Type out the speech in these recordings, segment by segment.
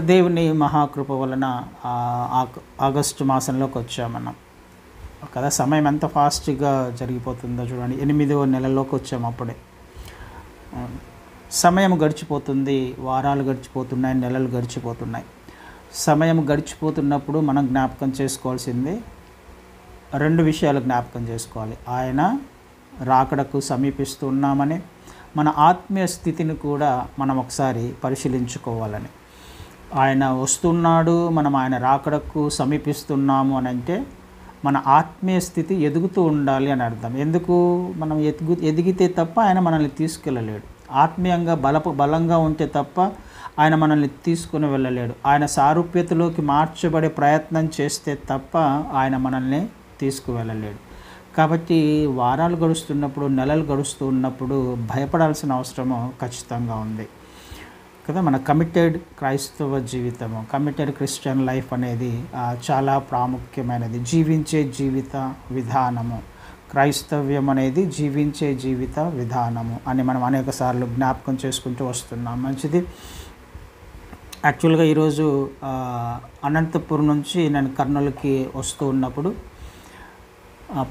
దేవుని మహాకృప వలన ఆగస్టు మాసంలోకి వచ్చామన్నాం కదా. సమయం ఎంత ఫాస్ట్గా జరిగిపోతుందో చూడండి. 8వ నెలలోకి వచ్చాము. అప్పుడే సమయం గడిచిపోతుంది, వారాలు గడిచిపోతున్నాయి, నెలలు గడిచిపోతున్నాయి. సమయం గడిచిపోతున్నప్పుడు మనం జ్ఞాపకం చేసుకోవాల్సింది 2 విషయాలు జ్ఞాపకం చేసుకోవాలి. ఆయన రాకడకు సమీపిస్తున్నామని, మన ఆత్మీయ స్థితిని కూడా మనం ఒకసారి పరిశీలించుకోవాలని. ఆయన వస్తున్నాడు, మనం ఆయన రాకడకు సమీపిస్తున్నాము అని అంటే మన ఆత్మీయ స్థితి ఎదుగుతూ ఉండాలి అని అర్థం. ఎందుకు? మనం ఎదిగితే తప్ప ఆయన మనల్ని తీసుకెళ్ళలేడు. ఆత్మీయంగా బలంగా ఉంటే తప్ప ఆయన మనల్ని తీసుకుని వెళ్ళలేడు. ఆయన సారూప్యతలోకి మార్చబడే ప్రయత్నం చేస్తే తప్ప ఆయన మనల్ని తీసుకువెళ్ళలేడు. కాబట్టి వారాలు గడుస్తున్నప్పుడు, నెలలు గడుస్తూ ఉన్నప్పుడు భయపడాల్సిన అవసరము ఖచ్చితంగా ఉంది కదా. మన కమిటెడ్ క్రైస్తవ జీవితము, కమిటెడ్ క్రిస్టియన్ లైఫ్ అనేది చాలా ప్రాముఖ్యమైనది. జీవించే జీవిత విధానము, క్రైస్తవ్యం అనేది జీవించే జీవిత విధానము అని మనం అనేక సార్లు జ్ఞాపకం చేసుకుంటూ వస్తున్నాం. మంచిది. యాక్చువల్గా ఈరోజు అనంతపురం నుంచి నేను కర్నూలుకి వస్తూ ఉన్నప్పుడు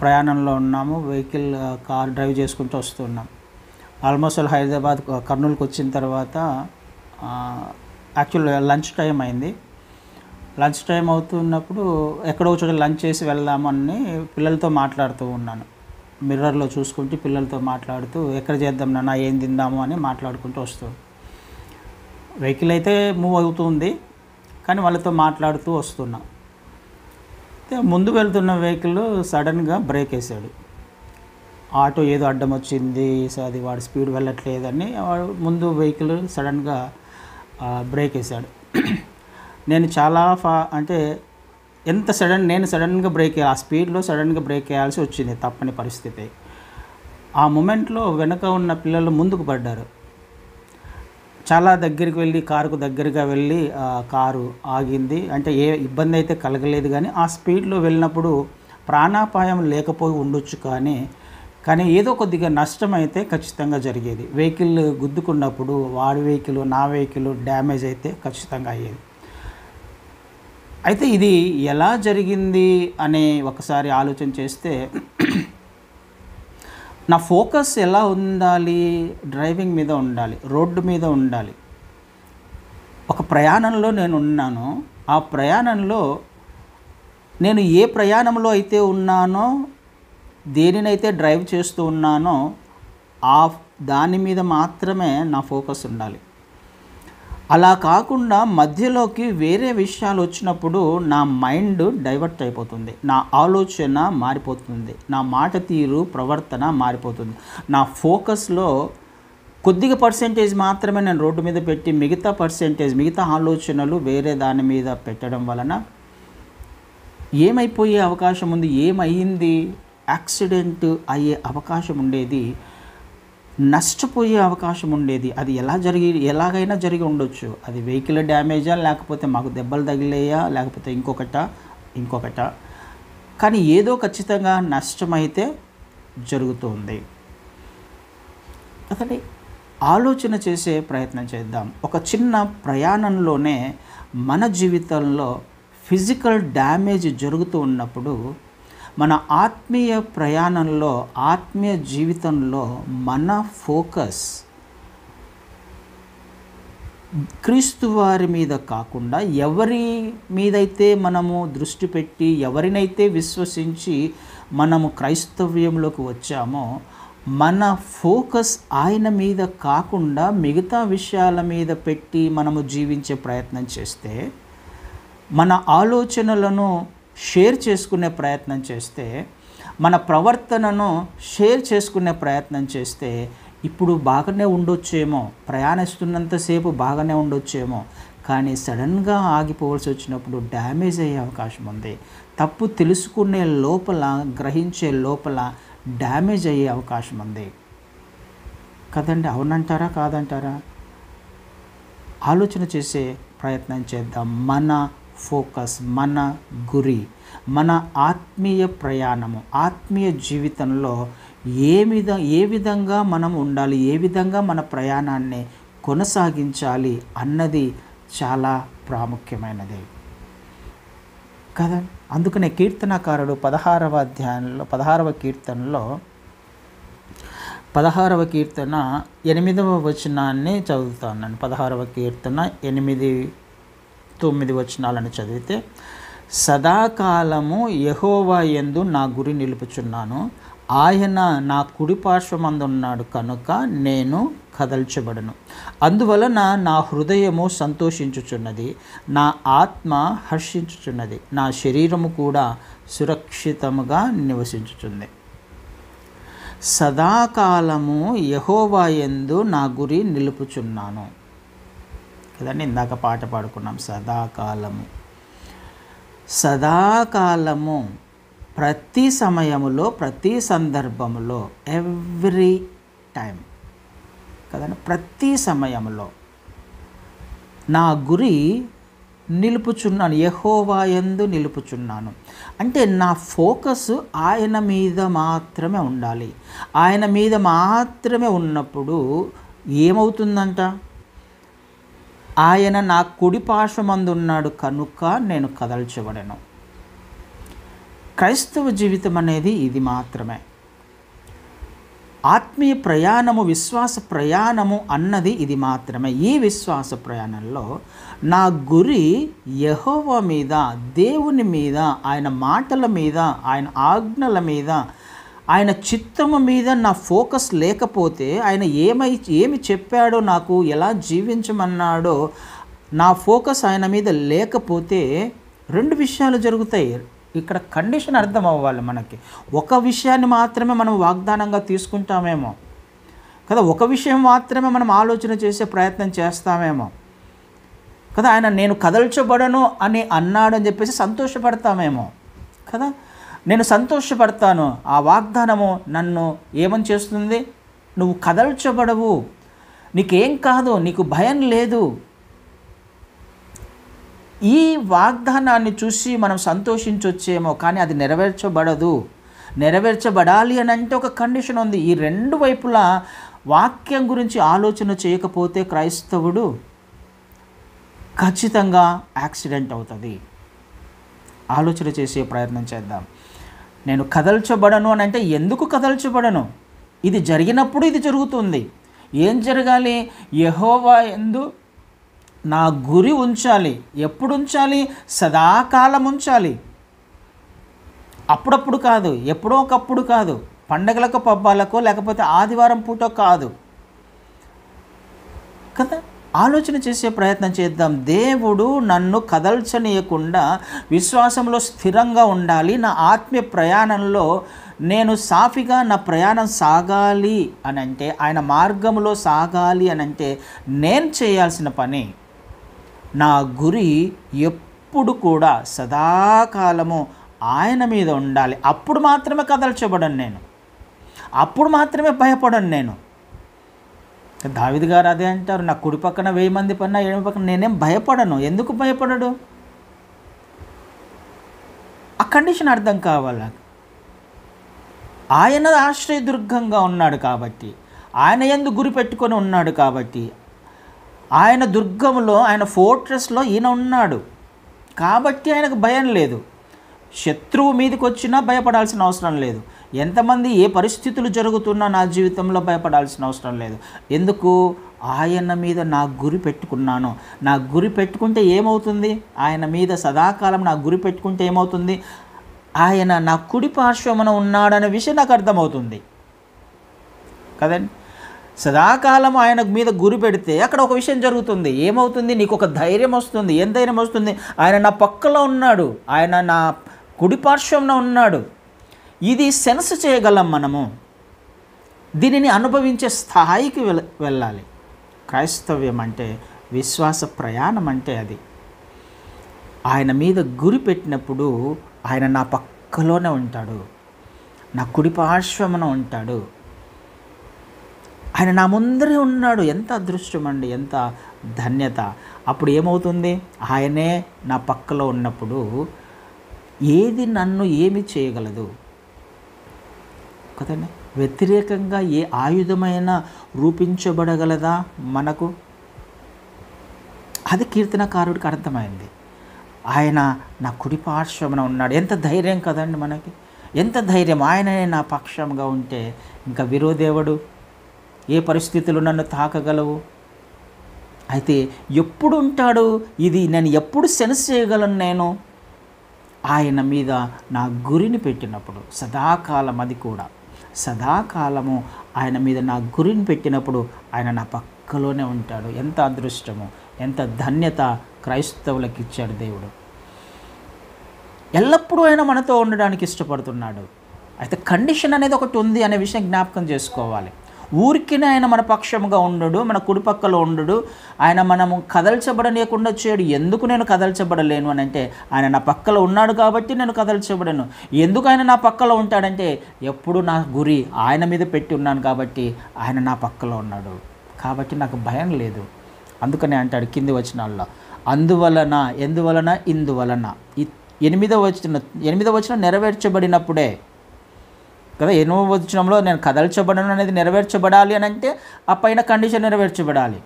ప్రయాణంలో ఉన్నాము. వెహికల్ కార్ డ్రైవ్ చేసుకుంటూ వస్తున్నాం. ఆల్మోస్ట్ హైదరాబాద్ కర్నూలుకి వచ్చిన తర్వాత యాక్చువల్ లంచ్ టైం అయింది. లంచ్ టైం అవుతున్నప్పుడు ఎక్కడో చోట లంచ్ చేసి వెళ్దామని పిల్లలతో మాట్లాడుతూ ఉన్నాను. మిర్రర్లో చూసుకుంటూ పిల్లలతో మాట్లాడుతూ ఎక్కడ చేద్దాం నాన్న, ఏం తిందాము అని మాట్లాడుకుంటూ వస్తుంది. వెహికల్ అయితే మూవ్ అవుతుంది, కానీ వాళ్ళతో మాట్లాడుతూ వస్తున్నాం. ముందు వెళ్తున్న వెహికల్ సడన్గా బ్రేక్ వేసాడు. ఆటో ఏదో అడ్డం వచ్చింది, సో అది వాడు స్పీడ్ వెళ్ళట్లేదని ముందు వెహికల్ సడన్గా బ్రేక్ వేసాడు. నేను చాలా అంటే నేను సడన్గా బ్రేక్ ఆ స్పీడ్లో సడన్గా బ్రేక్ వేయాల్సి వచ్చింది, తప్పని పరిస్థితి. ఆ మూమెంట్లో వెనక ఉన్న పిల్లలు ముందుకు పడ్డారు. చాలా దగ్గరికి వెళ్ళి, కారుకు దగ్గరగా వెళ్ళి కారు ఆగింది. అంటే ఏ ఇబ్బంది అయితే కలగలేదు, కానీ ఆ స్పీడ్లో వెళ్ళినప్పుడు ప్రాణాపాయం లేకపోయి ఉండొచ్చు, కానీ ఏదో కొద్దిగా నష్టం అయితే ఖచ్చితంగా జరిగేది. వెహికల్ గుద్దుకున్నప్పుడు వాడి వెహికల్, నా వెహికల్ డ్యామేజ్ అయితే ఖచ్చితంగా అయ్యేది. అయితే ఇది ఎలా జరిగింది అనే ఒకసారి ఆలోచన చేస్తే, నా ఫోకస్ ఎలా ఉండాలి? డ్రైవింగ్ మీద ఉండాలి, రోడ్డు మీద ఉండాలి. ఒక ప్రయాణంలో నేను ఉన్నాను. ఆ ప్రయాణంలో నేను ఏ ప్రయాణంలో అయితే ఉన్నానో, దేనినైతే డ్రైవ్ చేస్తూ ఉన్నానో దాని మీద మాత్రమే నా ఫోకస్ ఉండాలి. అలా కాకుండా మధ్యలోకి వేరే విషయాలు వచ్చినప్పుడు నా మైండ్ డైవర్ట్ అయిపోతుంది, నా ఆలోచన మారిపోతుంది, నా మాట తీరు, ప్రవర్తన మారిపోతుంది. నా ఫోకస్లో కొద్దిగా పర్సెంటేజ్ మాత్రమే నేను రోడ్డు మీద పెట్టి మిగతా ఆలోచనలు వేరే దాని మీద పెట్టడం వలన ఏమైపోయే అవకాశం ఉంది? ఏమైంది? యాక్సిడెంట్ అయ్యే అవకాశం ఉండేది, నష్టపోయే అవకాశం ఉండేది. అది ఎలాగైనా జరిగి ఉండొచ్చు. అది వెహికల్ డ్యామేజా, లేకపోతే మాకు దెబ్బలు తగిలేయా, లేకపోతే ఇంకొకట, కానీ ఏదో ఖచ్చితంగా నష్టమైతే జరుగుతుంది. అసలు ఆలోచన చేసే ప్రయత్నం చేద్దాం. ఒక చిన్న ప్రయాణంలోనే మన జీవితంలో ఫిజికల్ డ్యామేజ్ జరుగుతూ ఉన్నప్పుడు, మన ఆత్మీయ ప్రయాణంలో, ఆత్మీయ జీవితంలో మన ఫోకస్ క్రీస్తు వారి మీద కాకుండా, ఎవరి మీదైతే మనము దృష్టి పెట్టి, ఎవరినైతే విశ్వసించి మనము క్రైస్తవ్యంలోకి వచ్చామో, మన ఫోకస్ ఆయన మీద కాకుండా మిగతా విషయాల మీద పెట్టి మనము జీవించే ప్రయత్నం చేస్తే, మన ఆలోచనలను షేర్ చేసుకునే ప్రయత్నం చేస్తే, మన ప్రవర్తనను షేర్ చేసుకునే ప్రయత్నం చేస్తే, ఇప్పుడు బాగానే ఉండొచ్చేమో, ప్రయాణిస్తున్నంతసేపు బాగానే ఉండొచ్చేమో, కానీ సడన్గా ఆగిపోవాల్సి వచ్చినప్పుడు డ్యామేజ్ అయ్యే అవకాశం ఉంది. తప్పు తెలుసుకునే లోపల, గ్రహించే లోపల డ్యామేజ్ అయ్యే అవకాశం ఉంది కదండి. అవునంటారా, కాదంటారా? ఆలోచన చేసే ప్రయత్నం చేద్దాం. మన ఫోకస్, మన గురి, మన ఆత్మీయ ప్రయాణము, ఆత్మీయ జీవితంలో ఏ విధంగా మనం ఉండాలి, ఏ విధంగా మన ప్రయాణాన్ని కొనసాగించాలి అన్నది చాలా ప్రాముఖ్యమైనది కదా. అందుకనే కీర్తనకారుడు 16వ అధ్యాయంలో 16వ కీర్తనలో 16వ కీర్తన 8వ వచనాన్ని చదువుతాను. 16వ కీర్తన 8, 9 వచనాలను చదివితే, సదాకాలము యెహోవా యందు నా గురి నిలుపుచున్నాను, ఆయన నా కుడిపార్శ్వమందున్నాడు కనుక నేను కదల్చబడను. అందువలన నా హృదయము సంతోషించుచున్నది, నా ఆత్మ హర్షించుచున్నది, నా శరీరము కూడా సురక్షితముగా నివసించుచుంది. సదాకాలము యెహోవా యందు నా గురి నిలుపుచున్నాను కదండి. ఇందాక పాట పాడుకున్నాం, సదాకాలము ప్రతి సమయములో, ప్రతి సందర్భములో, ఎవ్రీ టైం కదండి, ప్రతి సమయంలో నా గురి నిలుపుచున్నాను, యెహోవా యందు నిలుపుచున్నాను. అంటే నా ఫోకస్ ఆయన మీద మాత్రమే ఉండాలి. ఆయన మీద మాత్రమే ఉన్నప్పుడు ఏమవుతుందంట, ఆయన నా కుడి పార్శ్వమందు ఉన్నాడు కనుక నేను కదల్చబడను. క్రైస్తవ జీవితం అనేది ఇది మాత్రమే. ఆత్మీయ ప్రయాణము, విశ్వాస ప్రయాణము అన్నది ఇది మాత్రమే. ఈ విశ్వాస ప్రయాణంలో నా గురి యెహోవా మీద, దేవుని మీద, ఆయన మాటల మీద, ఆయన ఆజ్ఞల మీద, ఆయన చిత్తము మీద నా ఫోకస్ లేకపోతే, ఆయన ఏమి చెప్పాడో, నాకు ఎలా జీవించమన్నాడో నా ఫోకస్ ఆయన మీద లేకపోతే 2 విషయాలు జరుగుతాయి. ఇక్కడ కండిషన్ అర్థం అవ్వాలి మనకి. ఒక విషయాన్ని మాత్రమే మనం వాగ్దానంగా తీసుకుంటామేమో కదా, ఒక విషయం మాత్రమే మనం ఆలోచన చేసే ప్రయత్నం చేస్తామేమో కదా. ఆయన నేను కదల్చబడను అని అన్నాడని చెప్పేసి సంతోషపడతామేమో కదా. నేను సంతోషపడతాను, ఆ వాగ్దానము నన్ను ఏమని చేస్తుంది, నువ్వు కదల్చబడవు, నీకేం కాదు, నీకు భయం లేదు. ఈ వాగ్దానాన్ని చూసి మనం సంతోషించొచ్చేమో, కానీ అది నెరవేర్చబడదు. నెరవేర్చబడాలి అని అంటే ఒక కండిషన్ ఉంది. ఈ 2 వైపులా వాక్యం గురించి ఆలోచన చేయకపోతే క్రైస్తవుడు ఖచ్చితంగా యాక్సిడెంట్ అవుతుంది. ఆలోచన చేసే ప్రయత్నం చేద్దాం. నేను కదల్చబడను అని అంటే ఎందుకు కదల్చబడను? ఇది జరిగినప్పుడు ఇది జరుగుతుంది. ఏం జరగాలి? యెహోవా యందు నా గురి ఉంచాలి. ఎప్పుడు ఉంచాలి? సదాకాలం ఉంచాలి. అప్పుడప్పుడు కాదు, ఎప్పుడో ఒకప్పుడు కాదు, పండగలకు పబ్బాలకో లేకపోతే ఆదివారం పూట కాదు కదా. ఆలోచన చేసే ప్రయత్నం చేద్దాం. దేవుడు నన్ను కదల్చనీయకుండా విశ్వాసంలో స్థిరంగా ఉండాలి. నా ఆత్మీయ ప్రయాణంలో నేను సాఫీగా నా ప్రయాణం సాగాలి అని అంటే, ఆయన మార్గంలో సాగాలి అని అంటే నేను చేయాల్సిన పని, నా గురి ఎప్పుడు కూడా సదాకాలము ఆయన మీద ఉండాలి. అప్పుడు మాత్రమే కదల్చబడను నేను, అప్పుడు మాత్రమే భయపడను నేను. దావీదు గారు అదే అంటారు, నా కుడి పక్కన 1000 మంది పన్నా ఎడమ పక్కన నేనేం భయపడను. ఎందుకు భయపడడు? ఆ కండిషన్ అర్థం కావాలి. ఆయన ఆశ్రయదుర్గంగా ఉన్నాడు కాబట్టి, ఆయన యందు గురి పెట్టుకొని ఉన్నాడు కాబట్టి, ఆయన దుర్గంలో, ఆయన ఫోర్ట్రెస్లో ఈయన ఉన్నాడు కాబట్టి ఆయనకు భయం లేదు. శత్రువు మీదకి వచ్చినా భయపడాల్సిన అవసరం లేదు. ఎంతమంది ఏ పరిస్థితులు జరుగుతున్నా నా జీవితంలో భయపడాల్సిన అవసరం లేదు. ఎందుకు? ఆయన మీద నా గురి పెట్టుకున్నాను. నా గురి పెట్టుకుంటే ఏమవుతుంది? ఆయన మీద సదాకాలం నా గురి పెట్టుకుంటే ఏమవుతుంది? ఆయన నా కుడి పార్శ్వమున ఉన్నాడనే విషయం నాకు అర్థమవుతుంది కదండి. సదాకాలం ఆయన మీద గురి పెడితే అక్కడ ఒక విషయం జరుగుతుంది. ఏమవుతుంది? నీకు ఒక ధైర్యం వస్తుంది. ఏం ధైర్యం వస్తుంది? ఆయన నా పక్కలో ఉన్నాడు, ఆయన నా కుడి పార్శ్వంలో ఉన్నాడు. ఇది సెన్స్ చేయగలం మనము. దీనిని అనుభవించే స్థాయికి వెళ్ళాలి. క్రైస్తవ్యం అంటే, విశ్వాస ప్రయాణం అంటే అది. ఆయన మీద గురి పెట్టినప్పుడు ఆయన నా పక్కలోనే ఉంటాడు, నా కుడి పార్శ్వమున ఉంటాడు, ఆయన నా ముందరే ఉన్నాడు. ఎంత అదృష్టం అండి, ఎంత ధన్యత. అప్పుడు ఏమవుతుంది? ఆయనే నా పక్కలో ఉన్నప్పుడు ఏది నన్ను ఏమి చేయగలదు కదండి. వ్యతిరేకంగా ఏ ఆయుధమైనా రూపించబడగలదా మనకు? అది కీర్తనకారుడికి అర్థమైంది. ఆయన నా కుడి పార్శ్వమున ఉన్నాడు. ఎంత ధైర్యం కదండి మనకి, ఎంత ధైర్యం. ఆయననే నా పక్షంగా ఉంటే ఇంకా విరోధేవుడు ఏ పరిస్థితులు నన్ను తాకగలవు? అయితే ఎప్పుడు ఉంటాడు? ఇది నేను ఎప్పుడు సెన్స్ చేయగలను? నేను ఆయన మీద నా గురిని పెట్టినప్పుడు, సదాకాలం, అది కూడా సదాకాలము ఆయన మీద నా గురిని పెట్టినప్పుడు ఆయన నా పక్కలోనే ఉంటాడు. ఎంత అదృష్టము, ఎంత ధన్యత క్రైస్తవులకు ఇచ్చాడు దేవుడు. ఎల్లప్పుడూ ఆయన మనతో ఉండడానికి ఇష్టపడుతున్నాడు. అయితే కండిషన్ అనేది ఒకటి ఉంది అనే విషయం జ్ఞాపకం చేసుకోవాలి. ఊరికినే ఆయన మన పక్షముగా ఉండడు, మన కుడిపక్కలో ఉండడు. ఆయన మనము కదల్చబడనీయకుండా చేయడు. ఎందుకు నేను కదల్చబడలేను అని అంటే, ఆయన నా పక్కలో ఉన్నాడు కాబట్టి నేను కదల్చబడను. ఎందుకు ఆయన నా పక్కలో ఉంటాడంటే, ఎప్పుడు నా గురి ఆయన మీద పెట్టి ఉన్నాను కాబట్టి ఆయన నా పక్కలో ఉన్నాడు. కాబట్టి నాకు భయం లేదు. అందుకనే అంటాడు కింది వచనాల్లో, అందువలన, ఎందువలన, ఇందువలన. ఈ 8వ వచనం నెరవేర్చబడినప్పుడే కదా. 8వ వచనంలో నేను కదల్చబడను అనేది నెరవేర్చబడాలి అని అంటే ఆ పైన కండిషన్ నెరవేర్చబడాలి.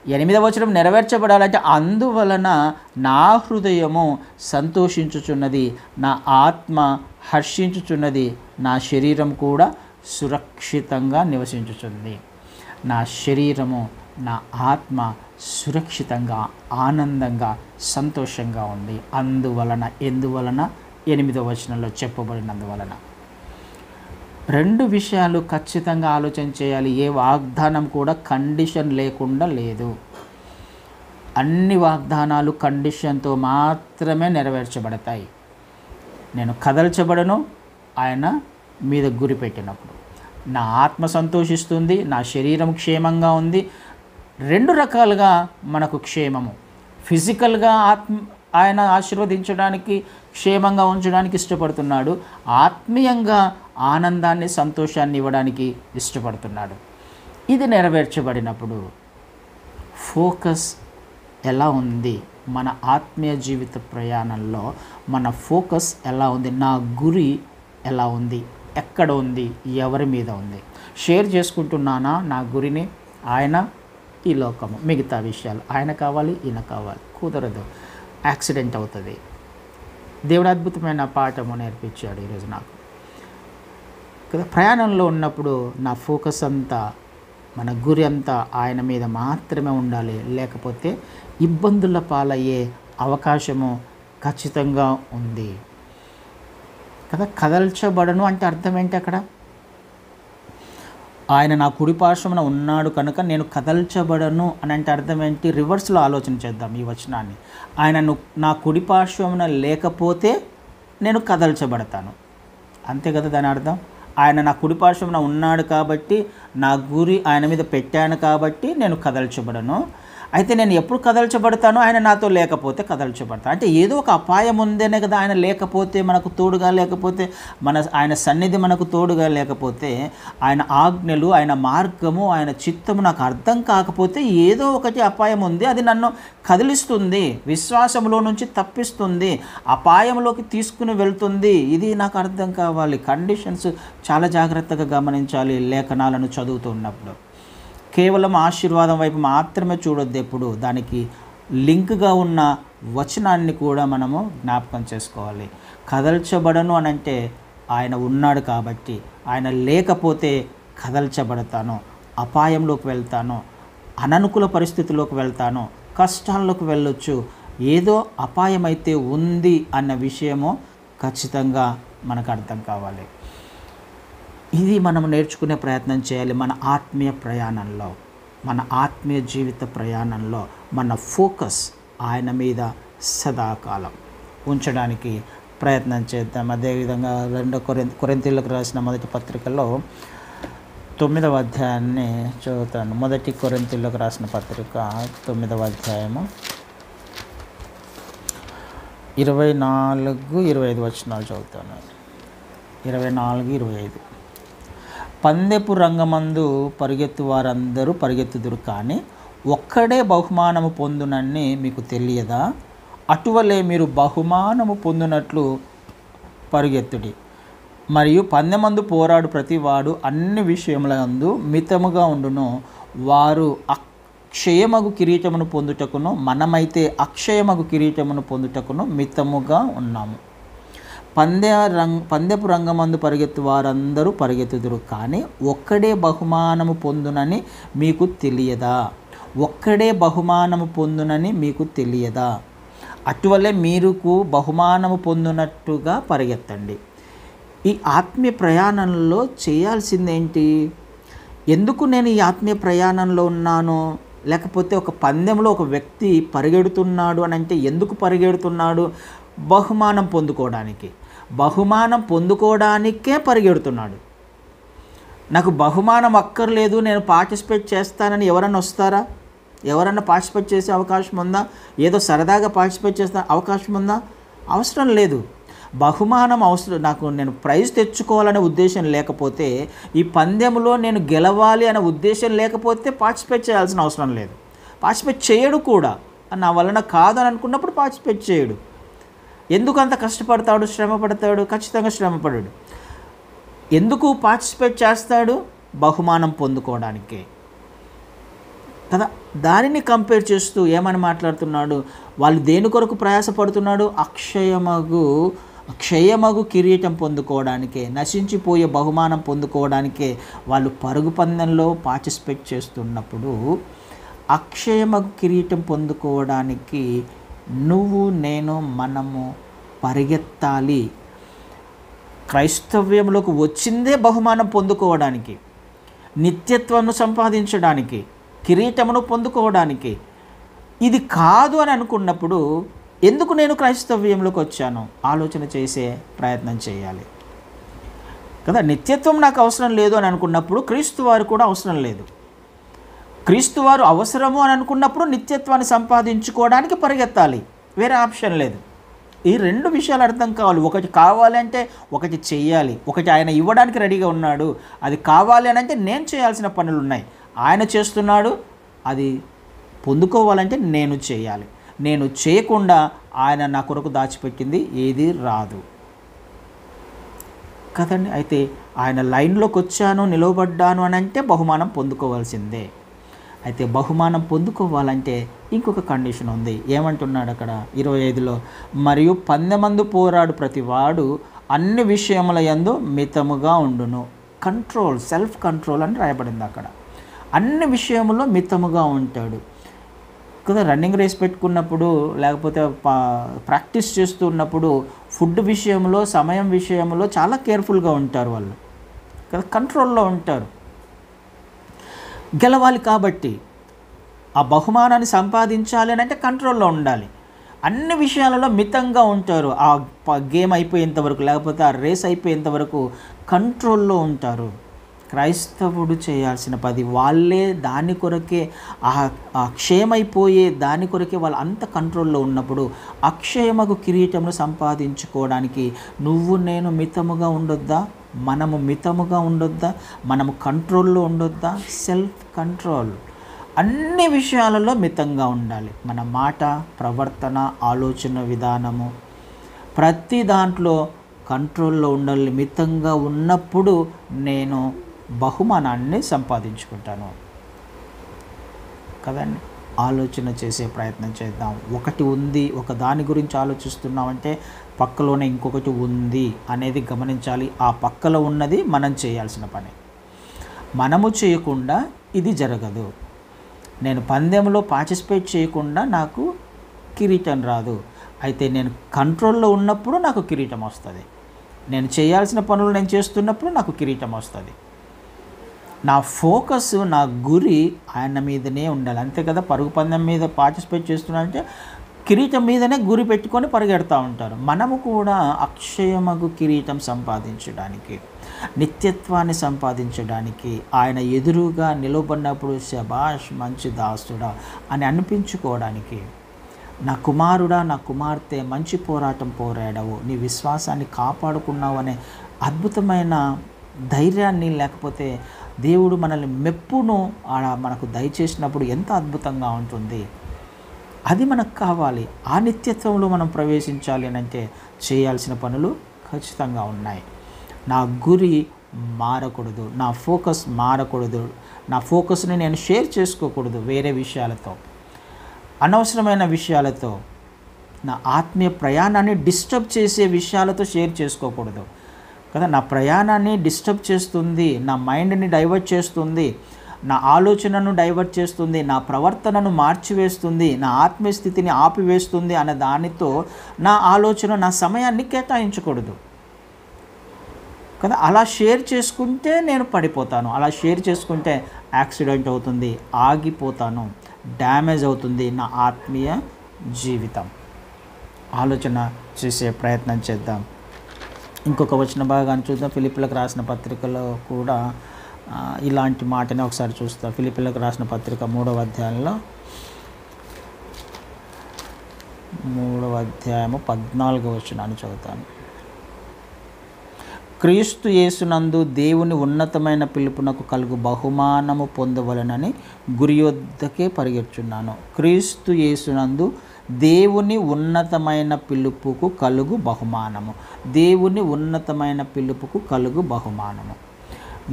8వ వచనం నెరవేర్చబడాలంటే, అందువలన నా హృదయము సంతోషించుచున్నది, నా ఆత్మ హర్షించుచున్నది, నా శరీరం కూడా సురక్షితంగా నివసించుచుంది. నా శరీరము, నా ఆత్మ సురక్షితంగా, ఆనందంగా, సంతోషంగా ఉంది. అందువలన, ఎందువలన, 8వ వచనంలో చెప్పబడినందువలన. 2 విషయాలు ఖచ్చితంగా ఆలోచన చేయాలి. ఏ వాగ్దానం కూడా కండిషన్ లేకుండా లేదు. అన్ని వాగ్దానాలు కండిషన్తో మాత్రమే నెరవేర్చబడతాయి. నేను కదల్చబడను ఆయన మీద గురి పెట్టినప్పుడు. నా ఆత్మ సంతోషిస్తుంది, నా శరీరం క్షేమంగా ఉంది. 2 రకాలుగా మనకు క్షేమము. ఫిజికల్గా ఆయన ఆశీర్వదించడానికి, క్షేమంగా ఉంచడానికి ఇష్టపడుతున్నాడు. ఆత్మీయంగా ఆనందాన్ని, సంతోషాన్ని ఇవ్వడానికి ఇష్టపడుతున్నాడు. ఇది నెరవేర్చబడినప్పుడు ఫోకస్ ఎలా ఉంది? మన ఆత్మీయ జీవిత ప్రయాణంలో మన ఫోకస్ ఎలా ఉంది? నా గురి ఎలా ఉంది? ఎక్కడ ఉంది? ఎవరి మీద ఉంది? షేర్ చేసుకుంటున్నానా నా గురిని? ఆయన, ఈ లోకము, మిగతా విషయాలు. ఆయన కావాలి, ఈయన కావాలి. కుదరదు, యాక్సిడెంట్ అవుతుంది. దేవుడు అద్భుతమైన పాఠము నేర్పించాడు ఈరోజు నాకు కదా. ప్రయాణంలో ఉన్నప్పుడు నా ఫోకస్ అంతా, మన గురి అంతా ఆయన మీద మాత్రమే ఉండాలి. లేకపోతే ఇబ్బందుల పాలయ్యే అవకాశము ఖచ్చితంగా ఉంది కదా. కదల్చబడను అంటే అర్థం ఏంటి? అక్కడ ఆయన నా కుడి పార్శ్వమున ఉన్నాడు కనుక నేను కదల్చబడను అని అంటే అర్థం ఏంటి? రివర్స్లో ఆలోచన చేద్దాం ఈ వచనాన్ని. ఆయన నా కుడి పార్శ్వమున లేకపోతే నేను కదల్చబడతాను, అంతే కదా దాని అర్థం. ఆయన నా కుడి పార్శ్వమున ఉన్నాడు కాబట్టి, నా గురి ఆయన మీద పెట్టాను కాబట్టి నేను కదల్చబడను. అయితే నేను ఎప్పుడు కదల్చబడతానో ఆయన నాతో లేకపోతే కదల్చబడతాను. అంటే ఏదో ఒక అపాయం ఉందేనే కదా. ఆయన లేకపోతే, మనకు తోడుగా లేకపోతే, ఆయన సన్నిధి మనకు తోడుగా లేకపోతే, ఆయన ఆజ్ఞలు, ఆయన మార్గము, ఆయన చిత్తము నాకు అర్థం కాకపోతే ఏదో ఒకటి అపాయం ఉంది. అది నన్ను కదిలిస్తుంది, విశ్వాసంలో నుంచి తప్పిస్తుంది, అపాయంలోకి తీసుకుని వెళ్తుంది. ఇది నాకు అర్థం కావాలి. కండిషన్స్ చాలా జాగ్రత్తగా గమనించాలి లేఖనాలను చదువుతున్నప్పుడు. కేవలం ఆశీర్వాదం వైపు మాత్రమే చూడొద్దు. ఎప్పుడు దానికి లింక్గా ఉన్న వచనాన్ని కూడా మనము జ్ఞాపకం చేసుకోవాలి. కదల్చబడను అని అంటే ఆయన ఉన్నాడు కాబట్టి, ఆయన లేకపోతే కదల్చబడతాను, అపాయంలోకి వెళ్తాను, అననుకూల పరిస్థితుల్లోకి వెళ్తాను, కష్టాల్లోకి వెళ్ళొచ్చు. ఏదో అపాయం అయితే ఉంది అన్న విషయము ఖచ్చితంగా మనకు అర్థం కావాలి. ఇది మనం నేర్చుకునే ప్రయత్నం చేయాలి. మన ఆత్మీయ ప్రయాణంలో, మన ఆత్మీయ జీవిత ప్రయాణంలో మన ఫోకస్ ఆయన మీద సదాకాలం ఉంచడానికి ప్రయత్నం చేద్దాం. అదేవిధంగా 2 కొరింథీయులకు రాసిన మొదటి పత్రికలో 9వ అధ్యాయాన్ని చదువుతాను. 1 కొరింథీయులకు రాసిన పత్రిక 9వ అధ్యాయము 24-25 వచనాలు చదువుతాను. 24-25. పందెపు రంగమందు పరిగెత్తు వారందరూ పరిగెత్తుదురు, కానీ ఒక్కడే బహుమానము పొందునని మీకు తెలియదా? అటువలే మీరు బహుమానము పొందునట్లు పరిగెత్తుడి. మరియు పందెమందు పోరాడు ప్రతివాడు అన్ని విషయములందు మితముగా ఉండును. క్షయమగు కిరీటమును పొందుటకును, మనమైతే అక్షయమగు కిరీటమును పొందుటకును మితముగా ఉన్నాము. పందెపు రంగమందు పరిగెత్తు వారందరూ పరిగెత్తుదురు, కానీ ఒక్కడే బహుమానము పొందునని మీకు తెలియదా? ఒక్కడే బహుమానము పొందునని మీకు తెలియదా? అటువలే మీరుకు బహుమానము పొందునట్టుగా పరిగెత్తండి. ఈ ఆత్మీయ ప్రయాణంలో చేయాల్సిందేంటి? ఎందుకు నేను ఈ ఆత్మీయ ప్రయాణంలో ఉన్నాను? లేకపోతే ఒక పందెంలో ఒక వ్యక్తి పరిగెడుతున్నాడు అని అంటే ఎందుకు పరిగెడుతున్నాడు? బహుమానం పొందుకోవడానికి. బహుమానం పొందుకోవడానికే పరిగెడుతున్నాడు. నాకు బహుమానం అక్కర్లేదు, నేను పార్టిసిపేట్ చేస్తానని ఎవరన్నా వస్తారా? ఎవరన్నా పార్టిసిపేట్ చేసే అవకాశం ఉందా? ఏదో సరదాగా పార్టిసిపేట్ చేసే అవకాశం ఉందా? అవసరం లేదు. బహుమానం అవసరం. నేను ప్రైజ్ తెచ్చుకోవాలనే ఉద్దేశం లేకపోతే, ఈ పందెంలో నేను గెలవాలి అనే ఉద్దేశం లేకపోతే పార్టిసిపేట్ చేయాల్సిన అవసరం లేదు. పార్టిసిపేట్ చేయడు కూడా. నా వలన కాదని అనుకున్నప్పుడు పార్టిసిపేట్ చేయడు. ఎందుకు అంత కష్టపడతాడు, శ్రమ పడతాడు? ఖచ్చితంగా శ్రమపడాడు. ఎందుకు పార్టిసిపేట్ చేస్తాడు? బహుమానం పొందుకోవడానికే కదా. దానిని కంపేర్ చేస్తూ ఏమని మాట్లాడుతున్నాడు? వాళ్ళు దేని కొరకు ప్రయాసపడుతున్నాడు? క్షయమగు కిరీటం పొందుకోవడానికే, నశించిపోయే బహుమానం పొందుకోవడానికే వాళ్ళు పరుగు పందెంలో పార్టిసిపేట్ చేస్తున్నప్పుడు, అక్షయమగు కిరీటం పొందుకోవడానికి నువ్వు నేను మనము పరిగెత్తాలి. క్రైస్తవ్యంలోకి వచ్చిందే బహుమానం పొందుకోవడానికి, నిత్యత్వాన్ని సంపాదించడానికి, కిరీటమును పొందుకోవడానికి. ఇది కాదు అని అనుకున్నప్పుడు ఎందుకు నేను క్రైస్తవ్యంలోకి వచ్చాను ఆలోచన చేసే ప్రయత్నం చేయాలి కదా. నిత్యత్వం నాకు అవసరం లేదు అని అనుకున్నప్పుడు క్రీస్తు వారు కూడా అవసరం లేదు. క్రీస్తు వారు అవసరము అని అనుకున్నప్పుడు నిత్యత్వాన్ని సంపాదించుకోవడానికి పరిగెత్తాలి. వేరే ఆప్షన్ లేదు. ఈ రెండు విషయాలు అర్థం కావాలి. ఒకటి కావాలంటే ఒకటి చెయ్యాలి. ఒకటి ఆయన ఇవ్వడానికి రెడీగా ఉన్నాడు. అది కావాలి అని అంటే నేను చేయాల్సిన పనులు ఉన్నాయి. ఆయన చేస్తున్నాడు. అది పొందుకోవాలంటే నేను చేయాలి. నేను చేయకుండా ఆయన నా కొరకు దాచిపెట్టింది ఏది రాదు కదండి. అయితే ఆయన లైన్లోకి వచ్చాను, నిలవబడ్డాను అని అంటే బహుమానం పొందుకోవాల్సిందే. అయితే బహుమానం పొందుకోవాలంటే ఇంకొక కండిషన్ ఉంది. ఏమంటున్నాడు అక్కడ 25లో? మరియు పందెమందు పోరాడు ప్రతివాడు అన్ని విషయముల యందు మితముగా ఉండును. కంట్రోల్, సెల్ఫ్ కంట్రోల్ అని రాయబడింది అక్కడ. అన్ని విషయంలో మితముగా ఉంటాడు కదా. రన్నింగ్ రేస్ పెట్టుకున్నప్పుడు, లేకపోతే ప్రాక్టీస్ చేస్తూ ఉన్నప్పుడు ఫుడ్ విషయంలో, సమయం విషయంలో చాలా కేర్ఫుల్గా ఉంటారు వాళ్ళు కదా. కంట్రోల్లో ఉంటారు. గెలవాలి కాబట్టి, ఆ బహుమానాన్ని సంపాదించాలి అని అంటే కంట్రోల్లో ఉండాలి. అన్ని విషయాలలో మితంగా ఉంటారు. ఆ గేమ్ అయిపోయేంత వరకు, లేకపోతే ఆ రేస్ అయిపోయేంత వరకు కంట్రోల్లో ఉంటారు. క్రైస్తవుడు చేయాల్సిన పది వాళ్ళే దాని కొరకే, ఆ క్షయమైపోయే దాని కొరకే వాళ్ళు అంత కంట్రోల్లో ఉన్నప్పుడు అక్షయమగు కిరీటమును సంపాదించుకోవడానికి నువ్వు నేను మితముగా ఉండొద్దా? మనము మితముగా ఉండొద్దా? మనము కంట్రోల్లో ఉండొద్దా? Self control. అన్ని విషయాలలో మితంగా ఉండాలి. మన మాట, ప్రవర్తన, ఆలోచన విధానము, ప్రతి దాంట్లో కంట్రోల్లో ఉండాలి. మితంగా ఉన్నప్పుడు నేను బహుమానాన్ని సంపాదించుకుంటాను కదండి. ఆలోచన చేసే ప్రయత్నం చేద్దాం. ఒకటి ఉంది, ఒక దాని గురించి ఆలోచిస్తున్నామంటే పక్కలోనే ఇంకొకటి ఉంది అనేది గమనించాలి. ఆ పక్కలో ఉన్నది మనం చేయాల్సిన పని. మనము చేయకుండా ఇది జరగదు. నేను పందెంలో పార్టిసిపేట్ చేయకుండా నాకు కిరీటం రాదు. అయితే నేను కంట్రోల్లో ఉన్నప్పుడు నాకు కిరీటం వస్తుంది. నేను చేయాల్సిన పనులు నేను చేస్తున్నప్పుడు నాకు కిరీటం వస్తుంది. నా ఫోకస్, నా గురి ఆయన మీదనే ఉండాలి. అంతే కదా. పరుగు పందెం మీద పార్టిసిపేట్ చేస్తున్నానంటే కిరీటం మీదనే గురి పెట్టుకొని పరిగెడతా ఉంటారు. మనము కూడా అక్షయమగు కిరీటం సంపాదించడానికి, నిత్యత్వాన్ని సంపాదించడానికి ఆయన ఎదురుగా నిలబడినప్పుడు శబాష్ మంచి దాసుడా అని అనిపించుకోవడానికి, నా కుమారుడా, నా కుమార్తె మంచి పోరాటం పోరాడావు, నీ విశ్వాసాన్ని కాపాడుకున్నావు అనే అద్భుతమైన ధైర్యాన్ని, లేకపోతే దేవుడు మనల్ని మెప్పును మనకు దయచేసినప్పుడు ఎంత అద్భుతంగా ఉంటుంది. అది మనకు కావాలి. ఆ నిత్యత్వంలో మనం ప్రవేశించాలి అని అంటే చేయాల్సిన పనులు ఖచ్చితంగా ఉన్నాయి. నా గురి మారకూడదు, నా ఫోకస్ మారకూడదు, నా ఫోకస్ని నేను షేర్ చేసుకోకూడదు వేరే విషయాలతో, అనవసరమైన విషయాలతో. నా ఆత్మీయ ప్రయాణాన్ని డిస్టర్బ్ చేసే విషయాలతో షేర్ చేసుకోకూడదు కదా. నా ప్రయాణాన్ని డిస్టర్బ్ చేస్తుంది, నా మైండ్ని డైవర్ట్ చేస్తుంది, నా ఆలోచనను డైవర్ట్ చేస్తుంది, నా ప్రవర్తనను మార్చివేస్తుంది, నా ఆత్మీయ స్థితిని ఆపివేస్తుంది అనే దానితో నా ఆలోచన, నా సమయాన్ని కేటాయించకూడదు కదా. అలా షేర్ చేసుకుంటే నేను పడిపోతాను, అలా షేర్ చేసుకుంటే యాక్సిడెంట్ అవుతుంది, ఆగిపోతాను, డ్యామేజ్ అవుతుంది నా ఆత్మీయ జీవితం. ఆలోచన చేసే ప్రయత్నం చేద్దాం. ఇంకొక వచన భాగాన్ని చూద్దాం. ఫిలిప్పీలకు రాసిన పత్రికలో కూడా ఇలాంటి మాటనే ఒకసారి చూస్తాం. ఫిలిప్పీలకు రాసిన పత్రిక 3వ అధ్యాయంలో 3వ అధ్యాయము 14వ వచనాన్ని చదువుతాను. క్రీస్తు యేసునందు దేవుని ఉన్నతమైన పిలుపునకు కలుగు బహుమానము పొందవలనని గురి యొద్దకే పరిగెడుచున్నాను. క్రీస్తు యేసునందు దేవుని ఉన్నతమైన పిలుపుకు కలుగు బహుమానము. దేవుని ఉన్నతమైన పిలుపుకు కలుగు బహుమానము.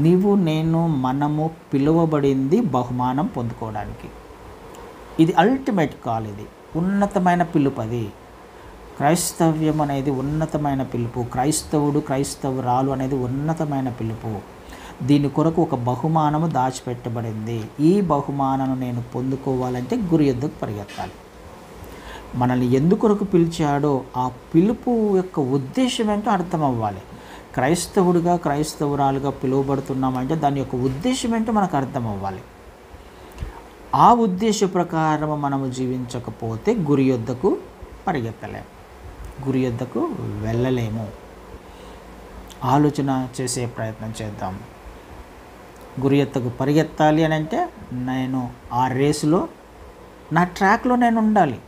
నీవు, నేను, మనము పిలువబడింది బహుమానం పొందుకోవడానికి. ఇది అల్టిమేట్ కాల్, ఇది ఉన్నతమైన పిలుపు. అది క్రైస్తవ్యం అనేది ఉన్నతమైన పిలుపు. క్రైస్తవుడు, క్రైస్తవురాలు అనేది ఉన్నతమైన పిలుపు. దీని కొరకు ఒక బహుమానము దాచిపెట్టబడింది. ఈ బహుమానము నేను పొందుకోవాలంటే గురి యొద్దకు పరిగెత్తాలి. మనల్ని ఎందుకొరకు పిలిచాడో ఆ పిలుపు యొక్క ఉద్దేశం ఏంటో అర్థం అవ్వాలి. క్రైస్తవుడిగా, క్రైస్తవురాలుగా పిలువబడుతున్నామంటే దాని యొక్క ఉద్దేశం ఏంటో మనకు అర్థం అవ్వాలి. ఆ ఉద్దేశ ప్రకారం మనము జీవించకపోతే గురి యొద్దకు పరిగెత్తలేము, గురి యొద్దకు వెళ్ళలేము. ఆలోచన చేసే ప్రయత్నం చేద్దాం. గురి యొద్దకు పరిగెత్తాలి అని అంటే నేను ఆ రేసులో నా ట్రాక్లో నేను ఉండాలి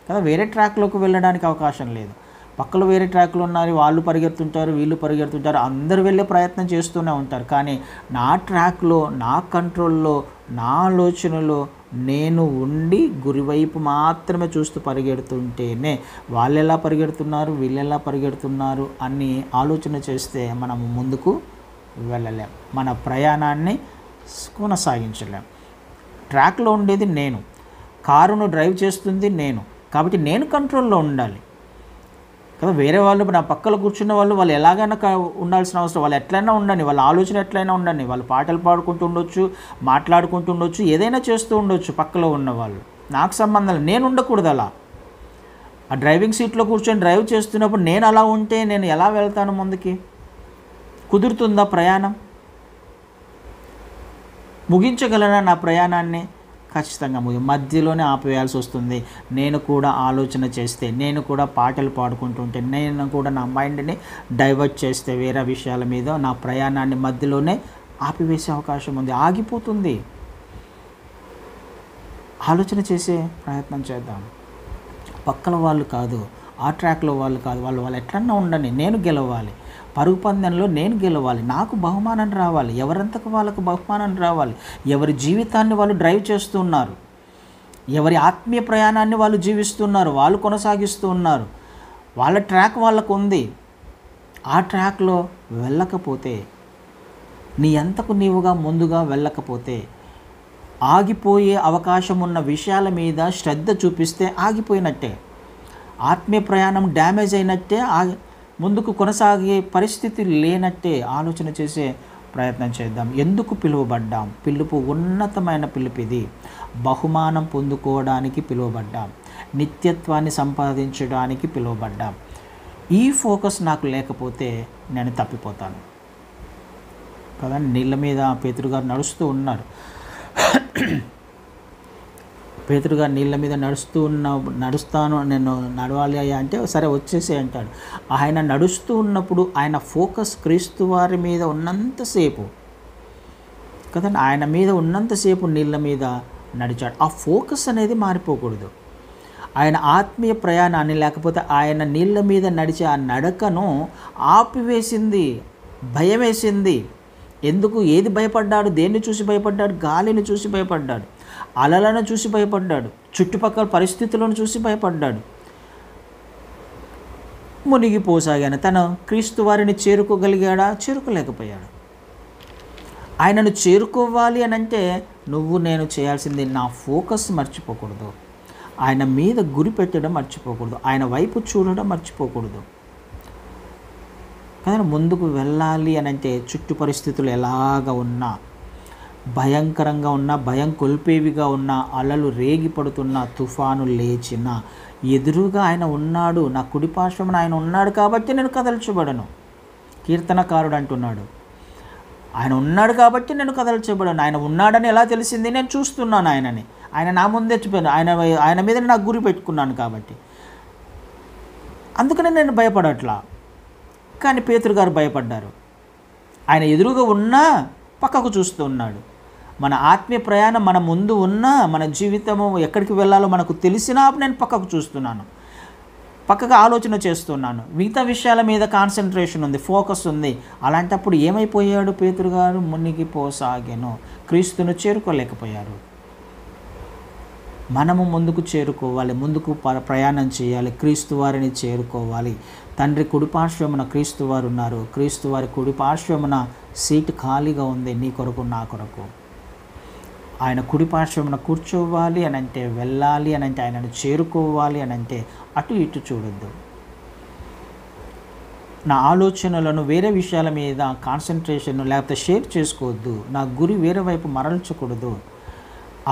కదా. వేరే ట్రాక్లోకి వెళ్ళడానికి అవకాశం లేదు. పక్కలో వేరే ట్రాక్లు ఉన్నారు, వాళ్ళు పరిగెడుతుంటారు, వీళ్ళు పరిగెడుతుంటారు, అందరూ వెళ్ళే ప్రయత్నం చేస్తూనే ఉంటారు. కానీ నా ట్రాక్లో, నా కంట్రోల్లో, నా ఆలోచనలో నేను ఉండి గురివైపు మాత్రమే చూస్తూ పరిగెడుతుంటేనే వాళ్ళు ఎలా పరిగెడుతున్నారు, వీళ్ళు ఎలా పరిగెడుతున్నారు అని ఆలోచన చేస్తే మనం ముందుకు వెళ్ళలేం, మన ప్రయాణాన్ని కొనసాగించలేం. ట్రాక్లో ఉండేది నేను, కారును డ్రైవ్ చేస్తుంది నేను, కాబట్టి నేను కంట్రోల్లో ఉండాలి కదా. వేరే వాళ్ళు నా పక్కన కూర్చున్న వాళ్ళు ఎలాగైనా ఉండాల్సిన అవసరం, వాళ్ళు ఎట్లయినా ఉండండి, వాళ్ళ ఆలోచన ఎట్లయినా ఉండండి, వాళ్ళు పాటలు పాడుకుంటూ ఉండొచ్చు, మాట్లాడుకుంటూ ఉండొచ్చు, ఏదైనా చేస్తూ ఉండొచ్చు పక్కలో ఉన్నవాళ్ళు. నాకు సంబంధం, నేను ఉండకూడదు అలా. ఆ డ్రైవింగ్ సీట్లో కూర్చొని డ్రైవ్ చేస్తున్నప్పుడు నేను అలా ఉంటే నేను ఎలా వెళ్తాను ముందుకి? కుదురుతుందా ప్రయాణం? ముగించగలనా నా ప్రయాణాన్ని? ఖచ్చితంగా మధ్యలోనే ఆపివేయాల్సి వస్తుంది. నేను కూడా ఆలోచన చేస్తే, నేను కూడా పాటలు పాడుకుంటుంటే, నేను కూడా నా మైండ్ని డైవర్ట్ చేస్తే వేరే విషయాల మీద నా ప్రయాణాన్ని మధ్యలోనే ఆపివేసే అవకాశం ఉంది, ఆగిపోతుంది. ఆలోచన చేసే ప్రయత్నం చేద్దాం. పక్కన వాళ్ళు కాదు, ఆ ట్రాక్లో వాళ్ళు కాదు, వాళ్ళు ఎట్లన్నా ఉండని, నేను గెలవాలి. పరుగు పందెంలో నేను గెలవాలి, నాకు బహుమానం రావాలి. ఎవరంతకు వాళ్ళకు బహుమానం రావాలి. ఎవరి జీవితాన్ని వాళ్ళు డ్రైవ్ చేస్తున్నారు, ఎవరి ఆత్మీయ ప్రయాణాన్ని వాళ్ళు జీవిస్తున్నారు, వాళ్ళు కొనసాగిస్తూ ఉన్నారు. వాళ్ళ ట్రాక్ వాళ్ళకు ఉంది. ఆ ట్రాక్లో వెళ్ళకపోతే, నీ అంతకు నీవుగా ముందుగా వెళ్ళకపోతే, ఆగిపోయే అవకాశం ఉన్న విషయాల మీద శ్రద్ధ చూపిస్తే ఆగిపోయినట్టే. ఆత్మీయ ప్రయాణం డ్యామేజ్ అయినట్టే, ముందుకు కొనసాగే పరిస్థితి లేనట్టే. ఆలోచన చేసే ప్రయత్నం చేద్దాం. ఎందుకు పిలువబడ్డాం? పిలుపు ఉన్నతమైన పిలుపు. ఇది బహుమానం పొందుకోవడానికి పిలువబడ్డాం, నిత్యత్వాన్ని సంపాదించడానికి పిలువబడ్డాం. ఈ ఫోకస్ నాకు లేకపోతే నేను తప్పిపోతాను కదా. నీళ్ళ మీద పేతురు గారు నడుస్తూ ఉన్నారు. పేతురు గారు నీళ్ళ మీద నడుస్తాను, నేను నడవాలి అయ్యా అంటే సరే వచ్చేసే అంటాడు. ఆయన నడుస్తూ ఉన్నప్పుడు ఆయన ఫోకస్ క్రీస్తు వారి మీద ఉన్నంతసేపు కదండి, ఆయన మీద ఉన్నంతసేపు నీళ్ళ మీద నడిచాడు. ఆ ఫోకస్ అనేది మారిపోకూడదు. ఆయన ఆత్మీయ ప్రయాణాన్ని, లేకపోతే ఆయన నీళ్ళ మీద నడిచే ఆ నడకను ఆపివేసింది, భయం వేసింది. ఎందుకు? ఏది భయపడ్డాడు? దేన్ని చూసి భయపడ్డాడు? గాలిని చూసి భయపడ్డాడు, అలలను చూసి భయపడ్డాడు, చుట్టుపక్కల పరిస్థితులను చూసి భయపడ్డాడు. మునిగిపోసాగాను. తను క్రీస్తు వారిని చేరుకోగలిగాడా? చేరుకోలేకపోయాడు. ఆయనను చేరుకోవాలి అని అంటే నువ్వు నేను చేయాల్సింది నా ఫోకస్ మర్చిపోకూడదు, ఆయన మీద గురి పెట్టడం మర్చిపోకూడదు, ఆయన వైపు చూడడం మర్చిపోకూడదు. కానీ ముందుకు వెళ్ళాలి అని అంటే చుట్టూ పరిస్థితులు ఎలాగ ఉన్నా, భయంకరంగా ఉన్నా, భయం కొల్పేవిగా ఉన్నా, అలలు రేగి పడుతున్నా, తుఫాను లేచిన ఎదురుగా ఆయన ఉన్నాడు, నా కుడి పార్శ్వమున ఆయన ఉన్నాడు కాబట్టి నేను కదల్చబడను. కీర్తనకారుడు అంటున్నాడు, ఆయన ఉన్నాడు కాబట్టి నేను కదల్చబడను. ఆయన ఉన్నాడని ఎలా తెలిసింది? నేను చూస్తున్నాను ఆయనని, ఆయన నా ముందే చూపాను, ఆయన మీద నాకు గురి పెట్టుకున్నాను కాబట్టి. అందుకనే నేను భయపడట్లా. కానీ పేతురు గారు భయపడ్డారు. ఆయన ఎదురుగా ఉన్నా పక్కకు చూస్తూ ఉన్నాడు. మన ఆత్మీయ ప్రయాణం మన ముందు ఉన్నా, మన జీవితము ఎక్కడికి వెళ్ళాలో మనకు తెలిసినా నేను పక్కకు చూస్తున్నాను, పక్కగా ఆలోచన చేస్తున్నాను, మిగతా విషయాల మీద కాన్సన్ట్రేషన్ ఉంది, ఫోకస్ ఉంది. అలాంటప్పుడు ఏమైపోయాడు పేతురు గారు? మునిగిపోసాగెను, క్రీస్తును చేరుకోలేకపోయారు. మనము ముందుకు చేరుకోవాలి, ముందుకు ప్రయాణం చేయాలి, క్రీస్తు వారిని చేరుకోవాలి. తండ్రి కుడిపార్శ్వమున క్రీస్తు వారు ఉన్నారు, క్రీస్తు వారి కుడిపార్శ్వమున సీటు ఖాళీగా ఉంది, నీ కొరకు నా కొరకు. ఆయన కుడిపార్శ్వమున కూర్చోవాలి అని అంటే, వెళ్ళాలి అని అంటే, ఆయనను చేరుకోవాలి అని అంటే అటు ఇటు చూడొద్దు. నా ఆలోచనలను వేరే విషయాల మీద కాన్సన్ట్రేషన్ లేకపోతే షేర్ చేసుకోవద్దు, నా గురి వేరే వైపు మరల్చకూడదు.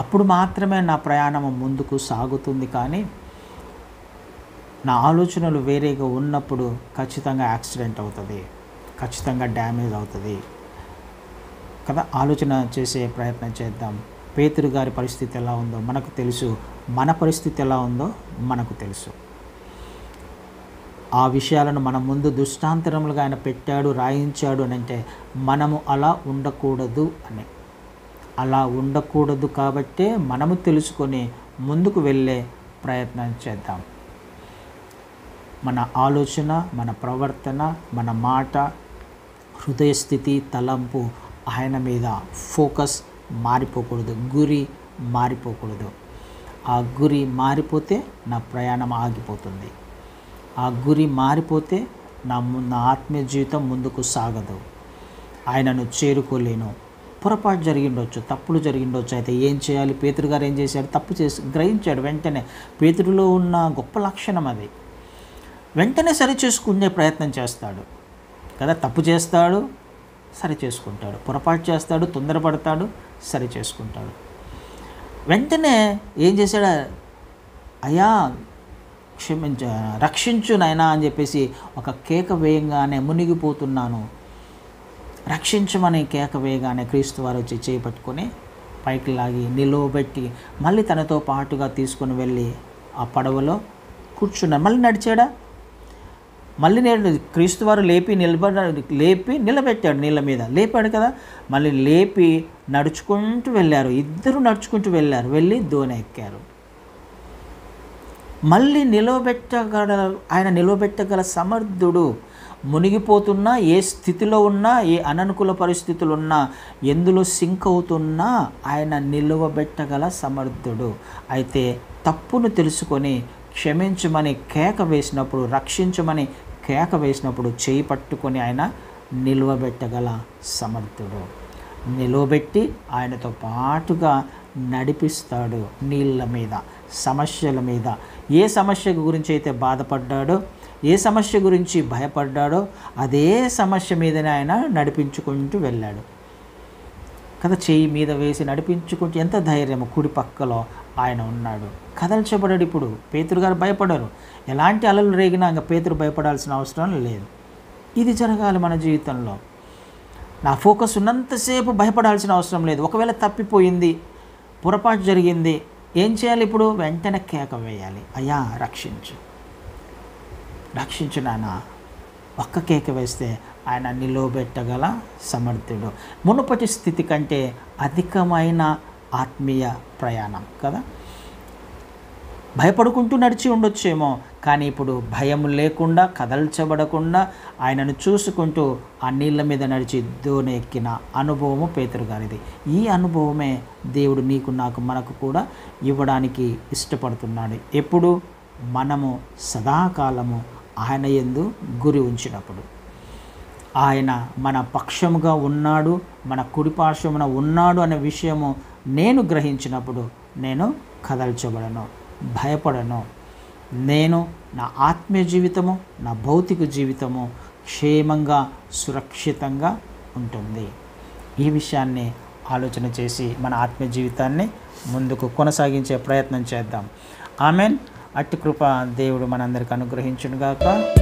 అప్పుడు మాత్రమే నా ప్రయాణం ముందుకు సాగుతుంది. కానీ నా ఆలోచనలు వేరేగా ఉన్నప్పుడు ఖచ్చితంగా యాక్సిడెంట్ అవుతుంది, ఖచ్చితంగా డ్యామేజ్ అవుతుంది కదా. ఆలోచన చేసే ప్రయత్నం చేద్దాం. పేతురు గారి పరిస్థితి ఎలా ఉందో మనకు తెలుసు, మన పరిస్థితి ఎలా ఉందో మనకు తెలుసు. ఆ విషయాలను మన ముందు దృష్టాంతరములుగా ఆయన పెట్టాడు, రాయించాడు అని అంటే మనము అలా ఉండకూడదు అని. అలా ఉండకూడదు కాబట్టే మనము తెలుసుకొని ముందుకు వెళ్ళే ప్రయత్నం చేద్దాం. మన ఆలోచన, మన ప్రవర్తన, మన మాట, హృదయస్థితి, తలంపు ఆయన మీద ఫోకస్ మారిపోకూడదు, గురి మారిపోకూడదు. ఆ గురి మారిపోతే నా ప్రయాణం ఆగిపోతుంది. ఆ గురి మారిపోతే నా ఆత్మీయ జీవితం ముందుకు సాగదు, ఆయనను చేరుకోలేను. పొరపాటు జరిగిండొచ్చు, తప్పులు జరిగిండొచ్చు. అయితే ఏం చేయాలి? పేతురు గారు ఏం చేశాడు? తప్పు చేసి గ్రహించాడు. వెంటనే పేతురులో ఉన్న గొప్ప లక్షణం అది. వెంటనే సరి చేసుకునే ప్రయత్నం చేస్తాడు కదా. తప్పు చేస్తాడు, సరి చేసుకుంటాడు. పొరపాటు చేస్తాడు, తొందరపడతాడు, సరి చేసుకుంటాడు. వెంటనే ఏం చేశాడు? అయ్యా రక్షించు నాయనా అని చెప్పేసి ఒక కేక వేయంగానే, మునిగిపోతున్నాను రక్షించమని కేక వేయగానే క్రీస్తు వారు వచ్చి చేపట్టుకొని పైకి లాగి నిలువబెట్టి మళ్ళీ తనతో పాటుగా తీసుకొని వెళ్ళి ఆ పడవలో కూర్చున్నాడు. మళ్ళీ నడిచాడా? మళ్ళీ క్రీస్తు వారు లేపి నిలబెట్టాడు, నీళ్ళ మీద లేపాడు కదా. మళ్ళీ లేపి నడుచుకుంటూ వెళ్ళారు, ఇద్దరు నడుచుకుంటూ వెళ్ళారు, వెళ్ళి దోణి ఎక్కారు. మళ్ళీ ఆయన నిలవబెట్టగల సమర్థుడు. మునిగిపోతున్నా, ఏ స్థితిలో ఉన్నా, ఏ అననుకూల పరిస్థితులు ఉన్నా, ఎందులో సింక్ అవుతున్నా ఆయన నిలువబెట్టగల సమర్థుడు. అయితే తప్పును తెలుసుకొని క్షమించమని కేక వేసినప్పుడు, రక్షించమని కేక వేసినప్పుడు చేయి పట్టుకొని ఆయన నిలువబెట్టగల సమర్థుడు. నిలువబెట్టి ఆయనతో పాటుగా నడిపిస్తాడు నీళ్ళ మీద, సమస్యల మీద. ఏ సమస్య గురించి అయితే బాధపడ్డాడో, ఏ సమస్య గురించి భయపడ్డాడో అదే సమస్య మీదనే ఆయన నడిపించుకుంటూ వెళ్ళాడు కదా. చేయి మీద వేసి నడిపించుకుంటూ, ఎంత ధైర్యము! కుడి పక్కలో ఆయన ఉన్నాడు, కదల్చబడాడు. ఇప్పుడు పేతురు గారు భయపడరు. ఎలాంటి అలలు రేగినా ఇంకా పేతురు భయపడాల్సిన అవసరం లేదు. ఇది జరగాలి మన జీవితంలో. నా ఫోకస్ ఉన్నంతసేపు భయపడాల్సిన అవసరం లేదు. ఒకవేళ తప్పిపోయింది, పొరపాటు జరిగింది, ఏం చేయాలి? ఇప్పుడు వెంటనే కేక వేయాలి, అయ్యా రక్షించు, రక్షించు నాన్న. ఒక్క కేక వేస్తే ఆయన నిలవబెట్టగల సమర్థుడు. మునుపటి స్థితి కంటే అధికమైన ఆత్మీయ ప్రయాణం కదా. భయపడుకుంటూ నడిచి ఉండొచ్చేమో, కానీ ఇప్పుడు భయం లేకుండా, కదల్చబడకుండా ఆయనను చూసుకుంటూ ఆ నీళ్ళ మీద నడిచి దోణి ఎక్కిన అనుభవము పేతురు గారిది. ఈ అనుభవమే దేవుడు నీకు, నాకు, మనకు కూడా ఇవ్వడానికి ఇష్టపడుతున్నాడు. ఎప్పుడు? మనము సదాకాలము ఆయన యందు గురి ఉంచినప్పుడు. ఆయన మన పక్షముగా ఉన్నాడు, మన కుడిపార్శ్వమున ఉన్నాడు అనే విషయము నేను గ్రహించినప్పుడు నేను కదల్చబడను, భయపడను. నేను నా ఆత్మీయ జీవితము, నా భౌతిక జీవితము క్షేమంగా సురక్షితంగా ఉంటుంది. ఈ విషయాన్ని ఆలోచన చేసి మన ఆత్మీయ జీవితాన్ని ముందుకు కొనసాగించే ప్రయత్నం చేద్దాం. ఆమెన్. అట్టి కృప దేవుడు మనందరికీ అనుగ్రహించునుగాక.